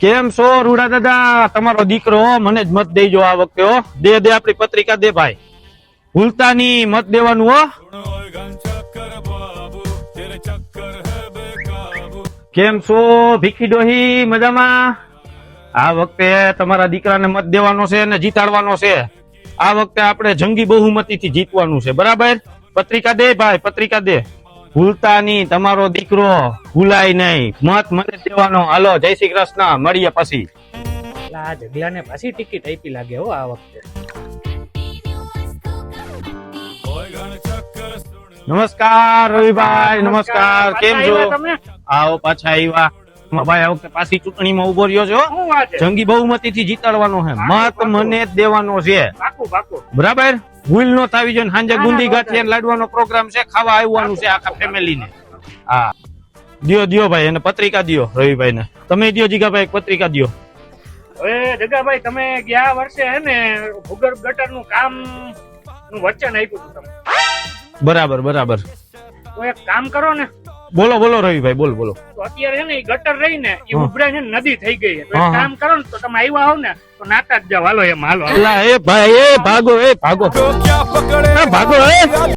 કેમ છો રૂડા દાદા? તમારો દીકરો મને જ મત દેજો આ વખતે હો. દે આપણી પત્રિકા દે ભાઈ, ભૂલતા નહીં મત દેવાનું હો. કેમ છો ભીખી ડોહી? મજામાં? આ વખતે તમારા દીકરાને મત દેવાનો છે અને જીતાડવાનો છે. આ વખતે આપણે જંગી બહુમતીથી જીતવાનું છે, બરાબર? પત્રિકા દે ભાઈ, પત્રિકા દે. ભૂલતા નહીં, તમારો દીકરો ભૂલાય નહીં. મત મને દેવાનો. હાલો, જય શ્રી કૃષ્ણ, મળીએ પછી. આ જગલાને પાછી ટિકિટ આપી લાગે હો આ વખતે. નમસ્કાર રવિભાઈ, નમસ્કાર. કેમ છો? આવ્યા તમે? આવો પાછા આવ્યા. ભાઈ આ વખતે પાછી ચૂંટણીમાં ઉભો રહ્યો છો. શું વાત છે? જંગી બહુમતીથી જીતાડવાનો છે. મત મને જ દેવાનો છે, પાકું પાકું. બરાબર? ભૂલ નો થાવી જોઈએ. સાંજે ગુંદી ગાંઠિયા લાડવાનો પ્રોગ્રામ છે, ખાવા આવવાનું છે આખા ફેમિલી ને. હા, દિયો ભાઈ, એને પત્રિકા દિયો રવિભાઈ ને. તમે દિયો જીગાભાઈ, પત્રિકા દિયો. હવે જગાભાઈ, તમે ગયા વર્ષે હે ને ભૂગર્ભ ગટર નું કામ નું વચન આપ્યું હતું તમે. બરાબર. તો એક કામ કરો ને, બોલો રવિભાઈ, બોલો. તો અત્યારે હે ને એ ગટર રહી ને એ ઉભરાય ને નદી થઈ ગઈ છે. તો હા, એક કામ કરો ને, તો તમે આવ્યા હોવ ને તો નાતા જ જાવ. હાલો એમ હાલો. એ ભાઈ, ભાગો. ભાગો.